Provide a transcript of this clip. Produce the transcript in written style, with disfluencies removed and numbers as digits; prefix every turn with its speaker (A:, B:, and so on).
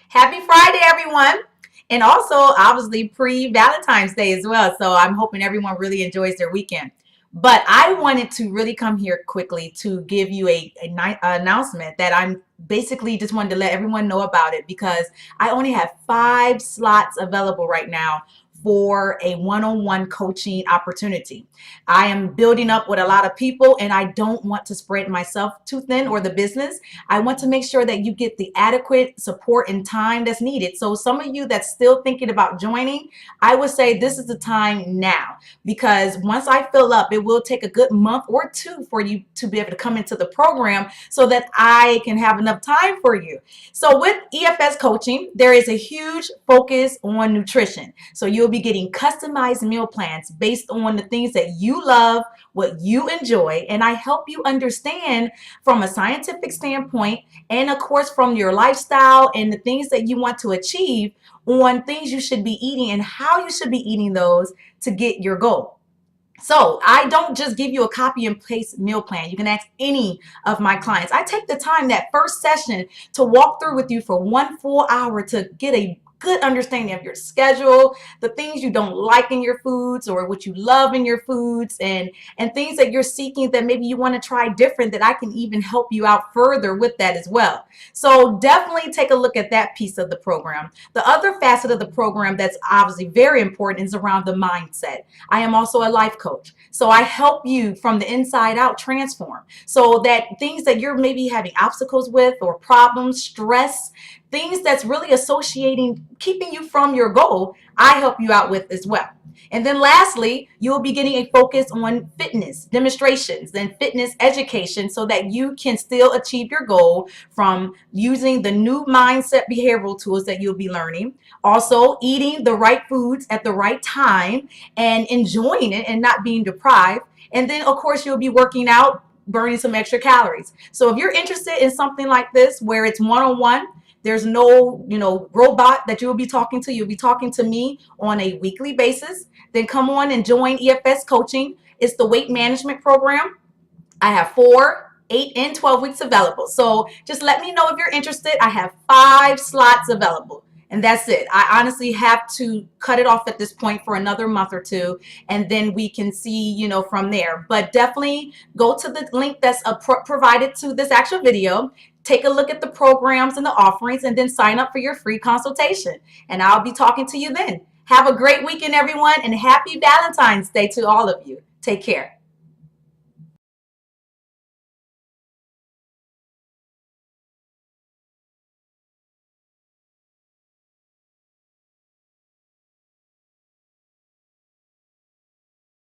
A: Happy Friday, everyone. And also, obviously, pre-Valentine's Day as well. So I'm hoping everyone really enjoys their weekend. But I wanted to really come here quickly to give you a announcement that I'm basically just wanted to let everyone know about it because I only have 5 slots available right now for a one-on-one coaching opportunity. I am building up with a lot of people and I don't want to spread myself too thin or the business. I want to make sure that you get the adequate support and time that's needed. So some of you that's still thinking about joining, I would say this is the time now because once I fill up, it will take a good month or two for you to be able to come into the program so that I can have enough time for you. So with EFS coaching, there is a huge focus on nutrition. So you'll be getting customized meal plans based on the things that you love, what you enjoy, and I help you understand from a scientific standpoint and of course from your lifestyle and the things that you want to achieve on things you should be eating and how you should be eating those to get your goal. So I don't just give you a copy and paste meal plan. You can ask any of my clients. I take the time that first session to walk through with you for 1 full hour to get a good understanding of your schedule, the things you don't like in your foods or what you love in your foods, and things that you're seeking that maybe you want to try different, that I can even help you out further with that as well. So definitely take a look at that piece of the program. The other facet of the program that's obviously very important is around the mindset. I am also a life coach. So I help you from the inside out transform so that things that you're maybe having obstacles with or problems, stress, things that's really associating, keeping you from your goal, I help you out with as well. And then lastly, you'll be getting a focus on fitness demonstrations and fitness education so that you can still achieve your goal from using the new mindset behavioral tools that you'll be learning. Also, eating the right foods at the right time and enjoying it and not being deprived. And then, of course, you'll be working out, burning some extra calories. So if you're interested in something like this where it's one-on-one, there's no, robot that you'll be talking to. You'll be talking to me on a weekly basis. Then come on and join EFS coaching. It's the weight management program. I have 4, 8, and 12 weeks available. So just let me know if you're interested. I have 5 slots available. And that's it. I honestly have to cut it off at this point for another month or two, and then we can see, from there. But definitely go to the link that's provided to this actual video. Take a look at the programs and the offerings, and then sign up for your free consultation. And I'll be talking to you then. Have a great weekend, everyone, and happy Valentine's Day to all of you. Take care.